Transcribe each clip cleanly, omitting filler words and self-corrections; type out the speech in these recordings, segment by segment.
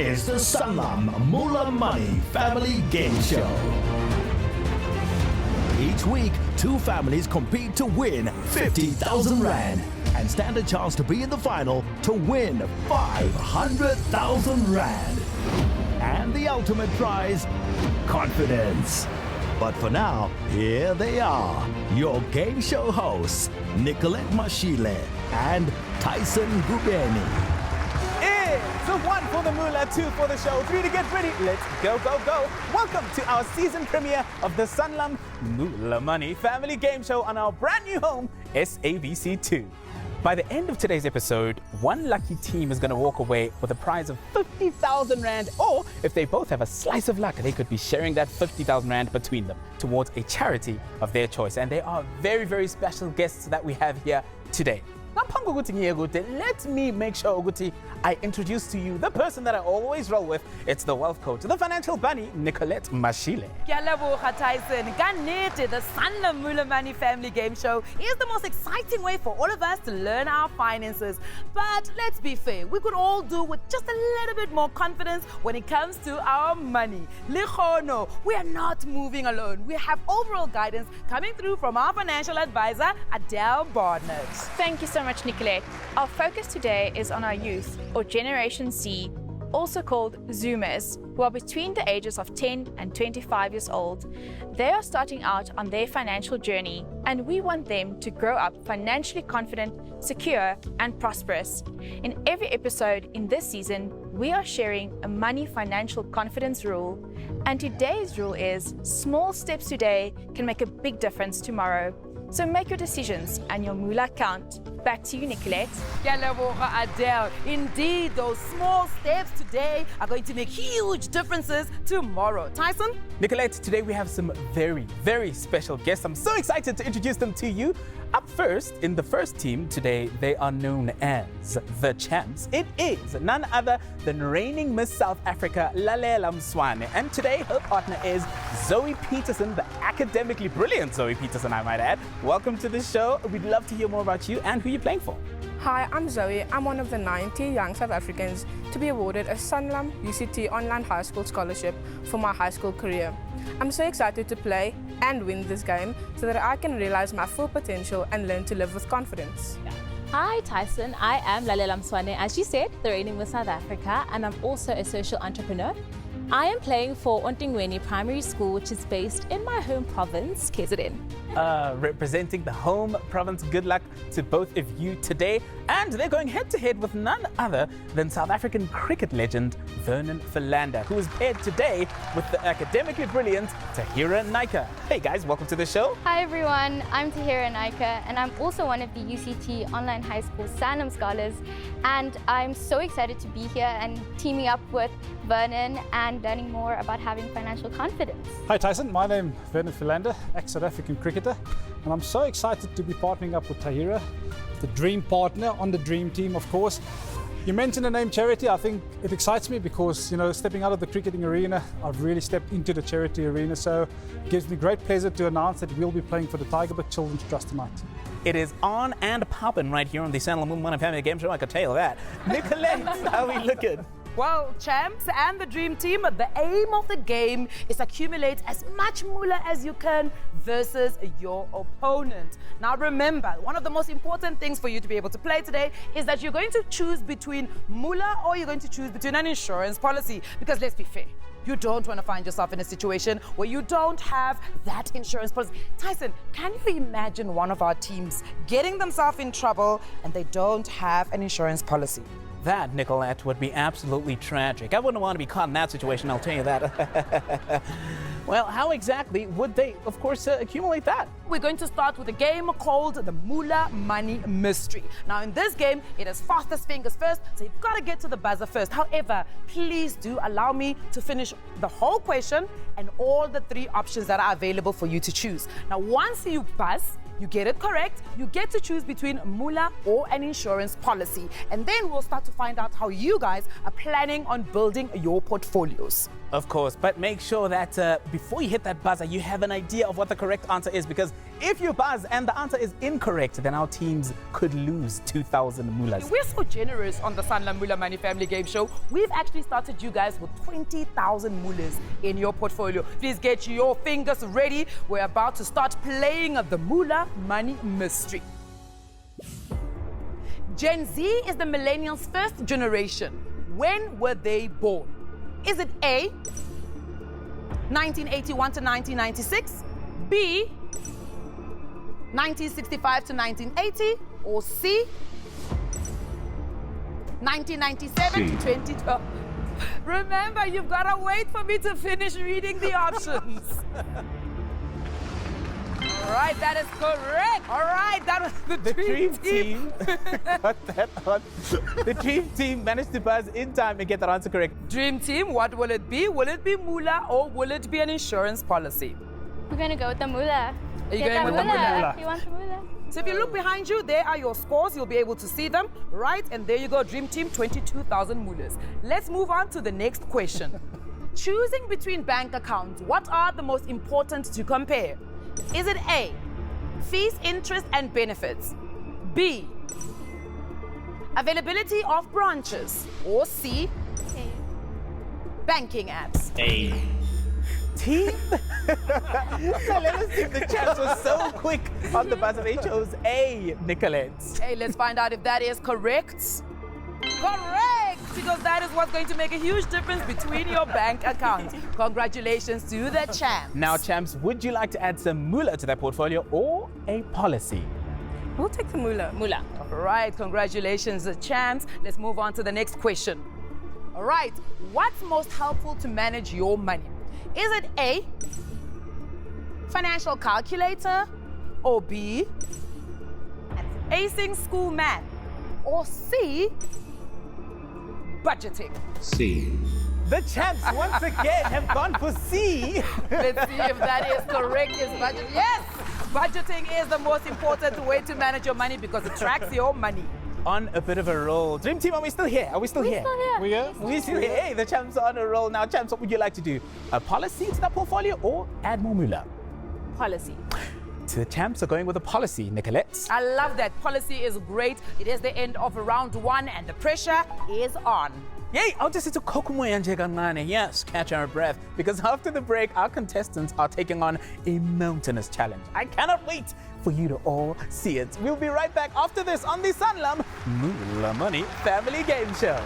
is the Sanlam Moola-Money Family Game Show. Each week, two families compete to win 50,000 Rand and stand a chance to be in the final to win 500,000 Rand. And the ultimate prize, confidence. But for now, here they are, your game show hosts, Nicolette Mashile and Tyson Gubeni. It's a 1 for the Moolah, 2 for the show, 3 to get ready. Let's go, go, go. Welcome to our season premiere of the Sanlam Moola-Money Family Game Show on our brand new home, SABC2. By the end of today's episode, one lucky team is going to walk away with a prize of 50,000 Rand, or if they both have a slice of luck, they could be sharing that 50,000 Rand between them towards a charity of their choice. And they are very, very special guests that we have here today. Let me make sure I introduce to you the person that I always roll with. It's the wealth coach, the financial bunny, Nicolette Mashile. Tyson. The Sanlam Moola-Money Family Game Show is the most exciting way for all of us to learn our finances. But let's be fair, we could all do with just a little bit more confidence when it comes to our money. Likhono, we are not moving alone. We have overall guidance coming through from our financial advisor, Adele Barnett. Thank you so much, Nicolette. Our focus today is on our youth, or Generation Z, also called Zoomers, who are between the ages of 10 and 25 years old. They are starting out on their financial journey, and we want them to grow up financially confident, secure, and prosperous. In every episode in this season, we are sharing a money financial confidence rule, and today's rule is small steps today can make a big difference tomorrow. So make your decisions and your moolah count. Back to you, Nicolette. Adele. Indeed, those small steps today are going to make huge differences tomorrow. Tyson? Nicolette, today we have some very, very special guests. I'm so excited to introduce them to you. Up first, in the first team today, they are known as the champs. It is none other than reigning Miss South Africa, Lalela Mswane. And today, her partner is Zoe Petersen, the academically brilliant Zoe Petersen, I might add. Welcome to the show. We'd love to hear more about you and who you're playing for. Hi, I'm Zoe. I'm one of the 90 young South Africans to be awarded a Sanlam UCT Online High School scholarship for my high school career. I'm so excited to play and win this game so that I can realize my full potential and learn to live with confidence. Hi Tyson, I am Lalela Mswane, as you said, the reigning Miss South Africa, and I'm also a social entrepreneur. I am playing for Ontingweni Primary School, which is based in my home province, KZN. Representing the home province, good luck to both of you today. And they're going head-to-head with none other than South African cricket legend Vernon Philander, who is paired today with the academically brilliant Tahirah Naicker. Hey guys, welcome to the show. Hi everyone, I'm Tahirah Naicker, and I'm also one of the UCT Online High School Sanlam scholars. And I'm so excited to be here and teaming up with Vernon and learning more about having financial confidence. Hi Tyson, my name is Vernon Philander, ex-South African cricketer, and I'm so excited to be partnering up with Tahirah, the dream partner on the dream team, of course. You mentioned the name charity. I think it excites me because, stepping out of the cricketing arena, I've really stepped into the charity arena, so it gives me great pleasure to announce that we'll be playing for the Tigerbird Children's Trust tonight. It is on and popping right here on the Sanlam Moola-Money Family Game Show. I can tell you that. Nicolette, how are we looking? Well, champs and the dream team, the aim of the game is accumulate as much moolah as you can versus your opponent. Now remember, one of the most important things for you to be able to play today is that you're going to choose between moolah or you're going to choose between an insurance policy. Because let's be fair, you don't want to find yourself in a situation where you don't have that insurance policy. Tyson, can you imagine one of our teams getting themselves in trouble and they don't have an insurance policy? That, Nicolette, would be absolutely tragic. I wouldn't want to be caught in that situation, I'll tell you that. Well, how exactly would they, of course, accumulate that? We're going to start with a game called the Moola-Money Mystery. Now, in this game, it is fastest fingers first, so you've got to get to the buzzer first. However, please do allow me to finish the whole question and all the 3 options that are available for you to choose. Now, once you buzz, you get it correct, you get to choose between moolah or an insurance policy. And then we'll start to find out how you guys are planning on building your portfolios. Of course, but make sure that before you hit that buzzer, you have an idea of what the correct answer is, because if you buzz and the answer is incorrect, then our teams could lose 2,000 moolas. We're so generous on the Sanlam Moola-Money Family Game Show. We've actually started you guys with 20,000 moolas in your portfolio. Please get your fingers ready. We're about to start playing the Moola-Money mystery. Gen Z is the millennials' first generation. When were they born? Is it A, 1981 to 1996, B, 1965 to 1980, or C, 1997 to 2012? Remember, you've got to wait for me to finish reading the options. All right, that is correct. All right, that was the dream team. Got that on. The dream team managed to buzz in time and get that answer correct. Dream team, what will it be? Will it be moolah or will it be an insurance policy? We're going to go with the moolah. Are you going with the moolah? You want the moolah? So if you look behind you, there are your scores. You'll be able to see them, right? And there you go, Dream Team, 22,000 moolahs. Let's move on to the next question. Choosing between bank accounts, what are the most important to compare? Is it A, fees, interest, and benefits? B, availability of branches? Or C, banking apps? A. Team? Lalela's team, the champs, was so quick on the buzzer. They chose A, Nicolette. Hey, let's find out if that is correct. Correct! Because that is what's going to make a huge difference between your bank accounts. Congratulations to the champs. Now, champs, would you like to add some moolah to that portfolio or a policy? We'll take the moolah. Moolah. All right, congratulations, the champs. Let's move on to the next question. All right, what's most helpful to manage your money? Is it A, financial calculator, or B, acing school math, or C, budgeting? C. The champs once again have gone for C. Let's see if that is correct. Is budget? Yes! Budgeting is the most important way to manage your money because it tracks your money. On a bit of a roll. Dream team, are we still here? Are we still here? We're still here. Hey, the champs are on a roll. Now, champs, what would you like to do? A policy to that portfolio or add more moolah? Policy. So the champs are going with a policy, Nicolette. I love that. Policy is great. It is the end of round one and the pressure is on. Yay! I'll just yes, catch our breath. Because after the break, our contestants are taking on a mountainous challenge. I cannot wait for you to all see it. We'll be right back after this on the Sanlam Moola-Money Family Game Show.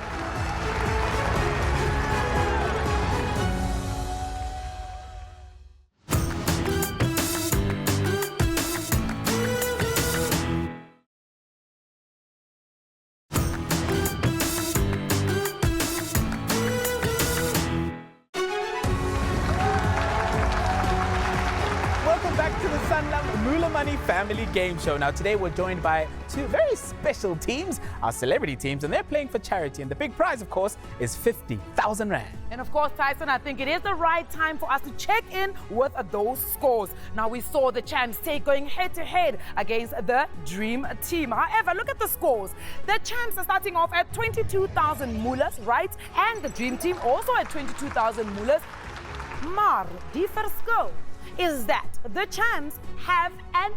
Moola-Money Family Game Show. Now today we're joined by two very special teams, our celebrity teams, and they're playing for charity. And the big prize, of course, is 50,000 Rand. And of course, Tyson, I think it is the right time for us to check in with those scores. Now we saw the champs going head to head against the Dream Team. However, look at the scores. The champs are starting off at 22,000 moolas, right? And the Dream Team also at 22,000 moolas. Maar die verskil is that the champs have an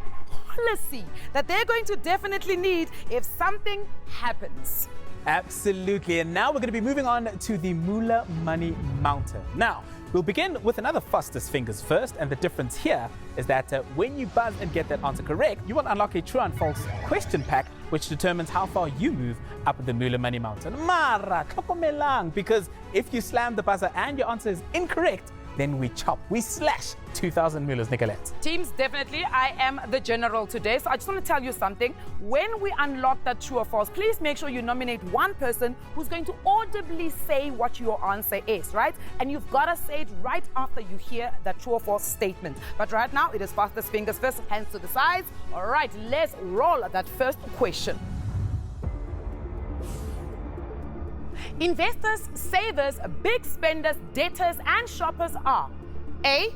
policy that they're going to definitely need if something happens. Absolutely. And now we're going to be moving on to the Moola-Money Mountain. Now, we'll begin with another fastest fingers first. And the difference here is that when you buzz and get that answer correct, you will unlock a true and false question pack, which determines how far you move up the Moola-Money Mountain. Mara, tlhokomelang, because if you slam the buzzer and your answer is incorrect, then we chop, we slash 2,000 moolas, Nicolette. Teams, definitely, I am the general today. So I just want to tell you something. When we unlock that true or false, please make sure you nominate one person who's going to audibly say what your answer is, right? And you've got to say it right after you hear that true or false statement. But right now, it is fastest fingers first, hands to the sides. All right, let's roll that first question. Investors, savers, big spenders, debtors, and shoppers are A,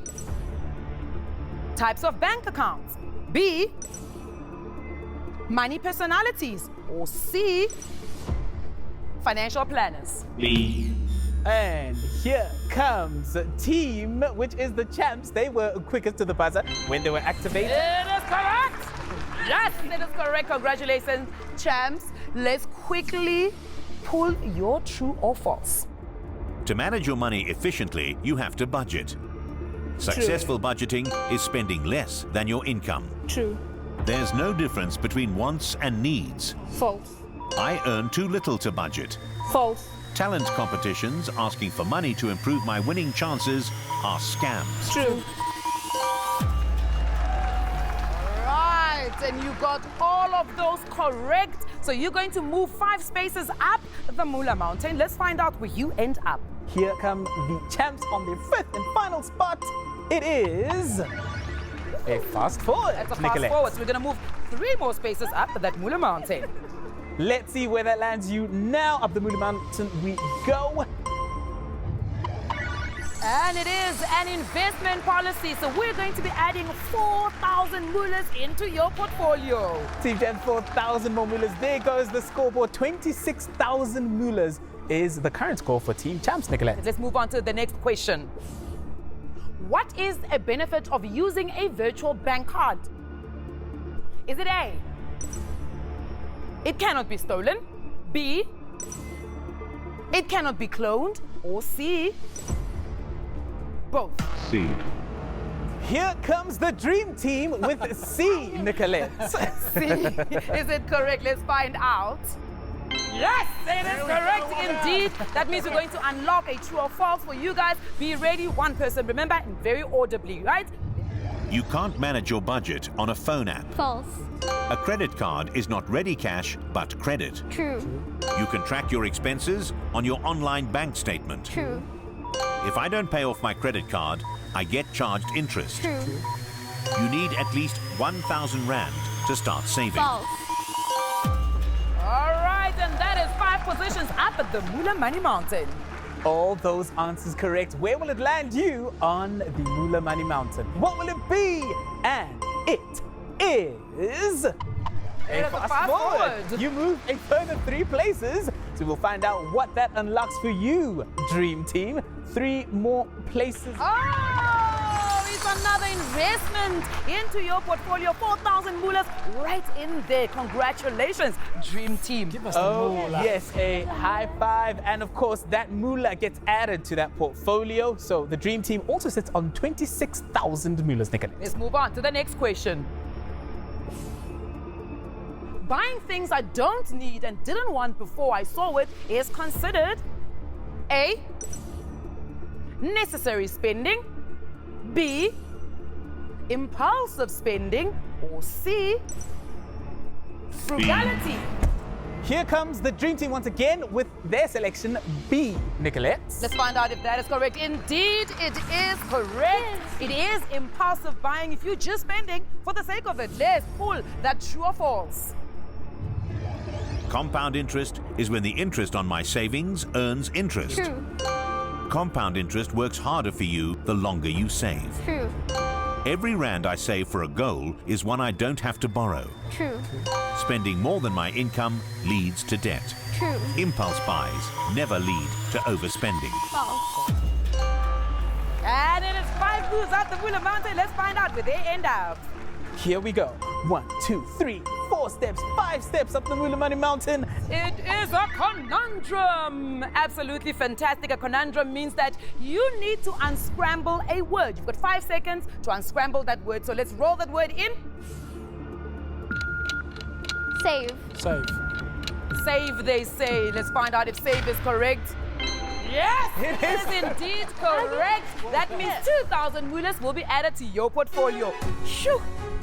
types of bank accounts, B, money personalities, or C, financial planners. B. And here comes team, which is the champs. They were quickest to the buzzer when they were activated. It is correct. Yes, it is correct. Congratulations, champs. Let's quickly pull your true or false. To manage your money efficiently, you have to budget. Successful budgeting is spending less than your income. True. There's no difference between wants and needs. False. I earn too little to budget. False. Talent competitions asking for money to improve my winning chances are scams. True. Right, and you got all of those correct. So you're going to move 5 spaces up the Moola Mountain. Let's find out where you end up. Here come the champs on their 5th and final spot. It is a fast forward. That's a fast Nicolette. forward. So we're going to move 3 more spaces up that Moola Mountain. Let's see where that lands you now. Up the Moola Mountain we go. And it is an investment policy. So we're going to be adding 4,000 moolas into your portfolio. Team Champs 4,000 more moolas. There goes the scoreboard. 26,000 moolas is the current score for Team Champs, Nicolette. Let's move on to the next question. What is a benefit of using a virtual bank card? Is it A? It cannot be stolen. B? It cannot be cloned. Or C? Both. C. Here comes the dream team with C, Nicolette. C. Is it correct? Let's find out. Yes, it is correct indeed. That means we're going to unlock a true or false for you guys. Be ready, one person. Remember, very audibly, right? You can't manage your budget on a phone app. False. A credit card is not ready cash, but credit. True. You can track your expenses on your online bank statement. True. If I don't pay off my credit card, I get charged interest. True. You need at least 1,000 Rand to start saving. False. All right, and that is 5 positions up at the Moola-Money Mountain. All those answers correct. Where will it land you on the Moola-Money Mountain? What will it be? And it is a fast forward. You move a further 3 places. So we'll find out what that unlocks for you, Dream Team. 3 more places. Oh, it's another investment into your portfolio. 4,000 moolas right in there. Congratulations, Dream Team. Give us the Oh, moolah. yes, a high five. And of course, that moolah gets added to that portfolio. So the Dream Team also sits on 26,000 moolas, Nicolette. Let's move on to the next question. Buying things I don't need and didn't want before I saw it is considered A, necessary spending, B, impulsive spending, or C, frugality. Here comes the Dream Team once again with their selection B, Nicolette. Let's find out if that is correct. Indeed, it is correct. It is impulsive buying if you're just spending for the sake of it. Let's pull that true or false. Compound interest is when the interest on my savings earns interest. True. Compound interest works harder for you the longer you save. True. Every Rand I save for a goal is one I don't have to borrow. True. Spending more than my income leads to debt. True. Impulse buys never lead to overspending. False. And it is 5 moves up the Moola Mountain. Let's find out where they end up. Here we go. 1, 2, 3, 4 steps, 5 steps up the Moola-Money Mountain. It is a conundrum. Absolutely fantastic. A conundrum means that you need to unscramble a word. You've got 5 seconds to unscramble that word. So let's roll that word in. Save. Save. Save, they say. Let's find out if save is correct. Yes, it is indeed correct. That means 2,000 moolas will be added to your portfolio. Shoo,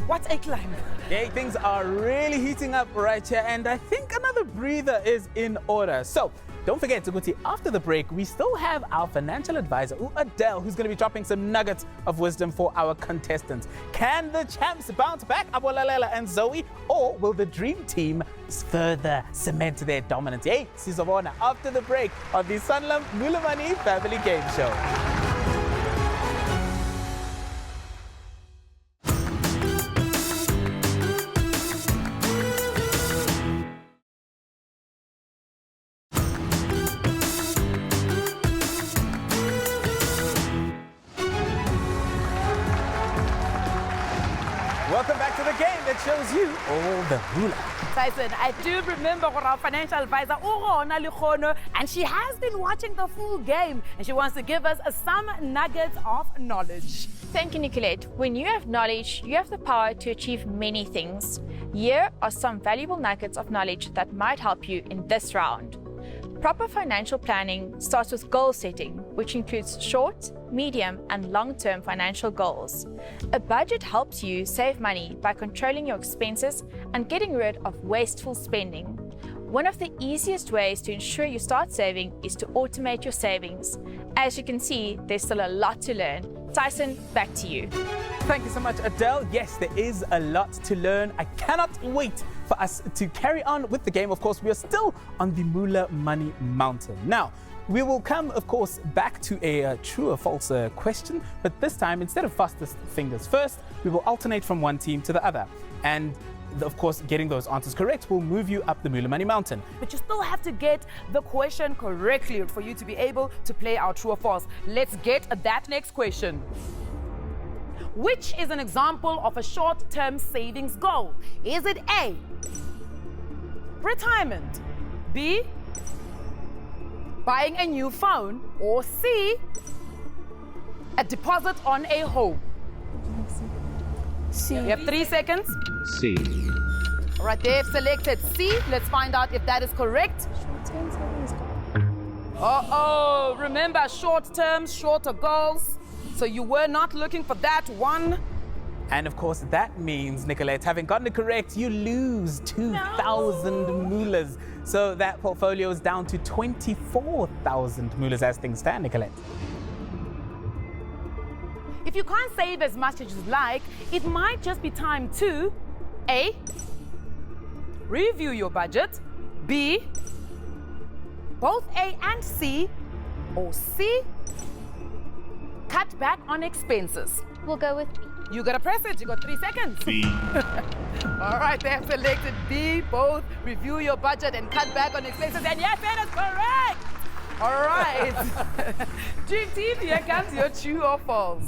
what a climb. Okay, things are really heating up right here, and I think another breather is in order. So, don't forget, Tuguti, after the break, we still have our financial advisor, Adele, who's going to be dropping some nuggets of wisdom for our contestants. Can the champs bounce back, Lalela and Zoe, or will the Dream Team further cement their dominance? Hey, Sizovona, after the break of the Sanlam Moola-Money Family Game Show. to the game that shows you all the moolah. Tyson, I do remember our financial advisor, Urona Likhono, and she has been watching the full game, and she wants to give us some nuggets of knowledge. Thank you, Nicolette. When you have knowledge, you have the power to achieve many things. Here are some valuable nuggets of knowledge that might help you in this round. Proper financial planning starts with goal setting, which includes short, medium, and long-term financial goals. A budget helps you save money by controlling your expenses and getting rid of wasteful spending. One of the easiest ways to ensure you start saving is to automate your savings. As you can see, there's still a lot to learn. Tyson, back to you. Thank you so much, Adele. Yes, there is a lot to learn. I cannot wait for us to carry on with the game. Of course, we are still on the Moola-Money mountain. Now, we will come, of course, back to a true or false question, but this time, instead of fastest fingers first, we will alternate from one team to the other. And of course, getting those answers correct will move you up the Moola-Money mountain. But you still have to get the question correctly for you to be able to play our true or false. Let's get that next question. Which is an example of a short-term savings goal? Is it A, retirement, B, buying a new phone, or C, a deposit on a home? C. You have 3 seconds. C. All right, they've selected C. Let's find out if that is correct. Uh-oh, remember short-term, shorter goals. So you were not looking for that one. And of course, that means, Nicolette, having gotten it correct, you lose 2,000 moolas. So that portfolio is down to 24,000 moolas as things stand, Nicolette. If you can't save as much as you'd like, it might just be time to A, review your budget, B, both A and C, or C, cut back on expenses. We'll go with B. You gotta press it, you got 3 seconds. B. All right, they have selected B, both review your budget and cut back on expenses, and yes, that is correct. All right. Dream Team, here comes your true or false.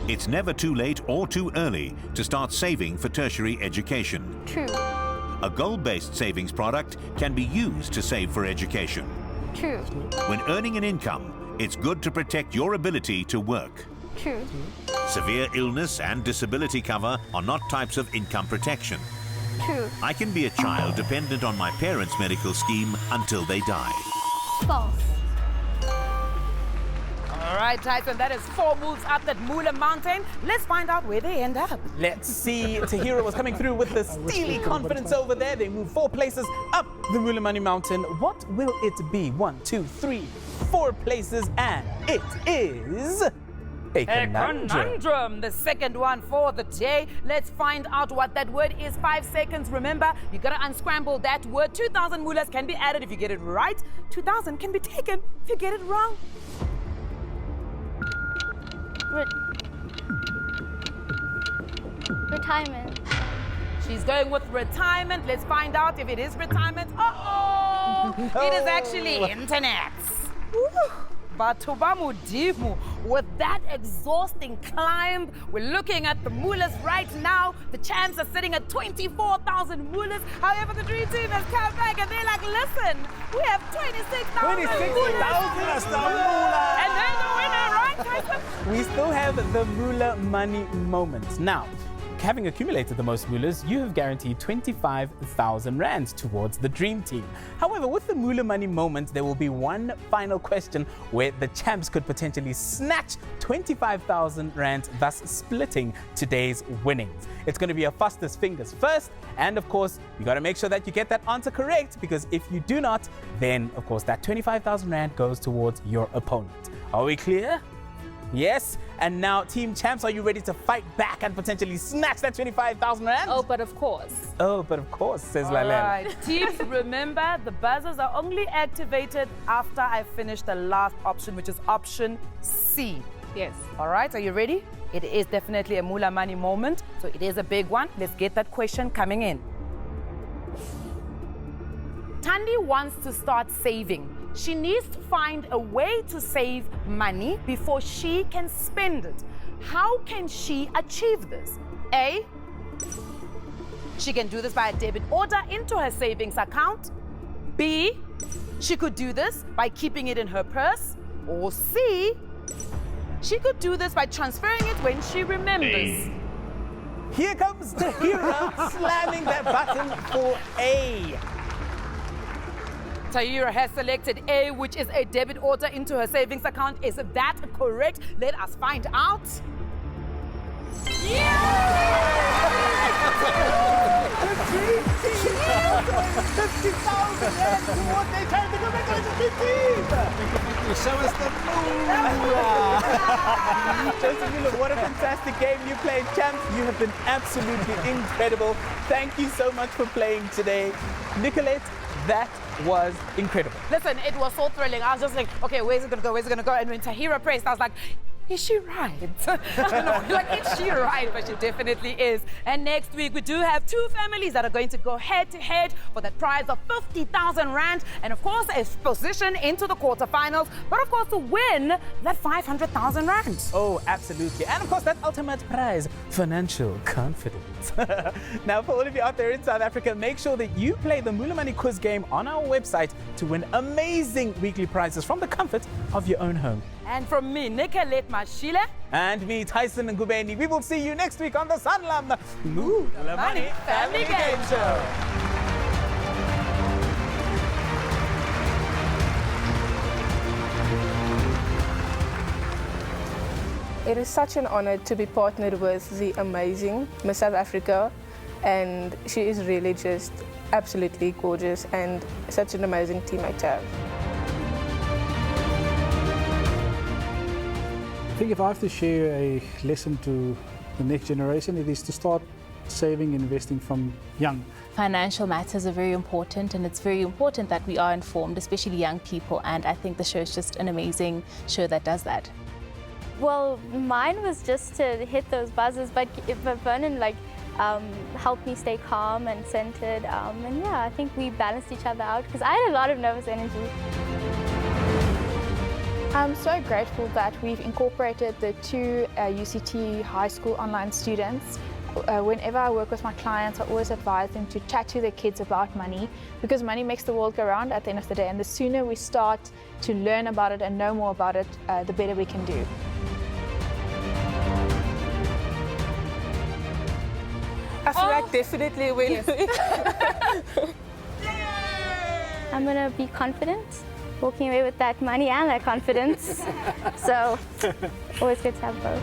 It's never too late or too early to start saving for tertiary education. True. A goal-based savings product can be used to save for education. True. When earning an income, it's good to protect your ability to work. True. Severe illness and disability cover are not types of income protection. True. I can be a child dependent on my parents' medical scheme until they die. False. All right, Tyson, that is 4 moves up that Moola mountain. Let's find out where they end up. Let's see. Tahirah was coming through with the steely confidence over there. They move 4 places up the Moola-Money mountain. What will it be? 1, 2, 3, 4 places, and it is a conundrum. The second one for the day. Let's find out what that word is. 5 seconds. Remember, you gotta unscramble that word. 2,000 moolas can be added if you get it right. 2,000 can be taken if you get it wrong. Retirement. She's going with retirement. Let's find out if it is retirement. Uh-oh! It is actually internet. With that exhausting climb, we're looking at the moolas right now. The champs are sitting at 24,000 moolas. However, the dream team has come back and they're like, listen, we have 26,000 moolas. And they're the winner, right, Tyson? We still have the Moola-Money moment. Now, having accumulated the most moolas, you have guaranteed 25,000 rands towards the dream team. However, with the Moola-Money moment, there will be one final question where the champs could potentially snatch 25,000 rands, thus splitting today's winnings. It's going to be a fastest fingers first, and of course, you got to make sure that you get that answer correct, because if you do not, then of course that 25,000 rand goes towards your opponent. Are we clear? Yes, and now Team Champs, are you ready to fight back and potentially snatch that 25,000 rand? Oh, but of course. Oh, but of course, says All Lalela. right, teams, remember the buzzers are only activated after I finish the last option, which is option C. Yes. All right, are you ready? It is definitely a Moola-Money moment, so it is a big one. Let's get that question coming in. Thandi wants to start saving. She needs to find a way to save money before she can spend it. How can she achieve this? A, she can do this by a debit order into her savings account. B, she could do this by keeping it in her purse. Or C, she could do this by transferring it when she remembers. Here comes Tahirah slamming that button for A. Tahirah has selected A, which is a debit order into her savings account. Is that correct? Let us find out. The dream team is 50,000 rand towards their time. Congratulations, dream team! Show us the moolah. Joseph Muller, what a fantastic game you played, champs. You have been absolutely incredible. Thank you so much for playing today. Nicolette, that was incredible. Listen, it was so thrilling. I was just like, okay, where's it gonna go? Where's it gonna go? And when Tahirah pressed, I was like, is she right? Is she right? But she definitely is. And next week, we do have two families that are going to go head-to-head for that prize of 50,000 rand. And of course, a position into the quarterfinals. But of course, to win that 500,000 rand. Oh, absolutely. And of course, that ultimate prize, financial confidence. Now, for all of you out there in South Africa, make sure that you play the Moola-Money quiz game on our website to win amazing weekly prizes from the comfort of your own home. And from me, Nicolette Mashile. And me, Tyson Ngubeni. We will see you next week on the Sanlam Moola-Money Family Game Show. It is such an honor to be partnered with the amazing Miss South Africa, and she is really just absolutely gorgeous and such an amazing teammate to have. I think if I have to share a lesson to the next generation, it is to start saving and investing from young. Financial matters are very important, and it's very important that we are informed, especially young people, and I think the show is just an amazing show that does that. Well, mine was just to hit those buzzers, but Vernon helped me stay calm and centered. And yeah, I think we balanced each other out because I had a lot of nervous energy. I'm so grateful that we've incorporated the two UCT high school online students. Whenever I work with my clients, I always advise them to chat to their kids about money, because money makes the world go round at the end of the day, and the sooner we start to learn about it and know more about it, the better we can do. I feel like definitely will. I'm gonna be confident, walking away with that money and that confidence. So, always good to have both.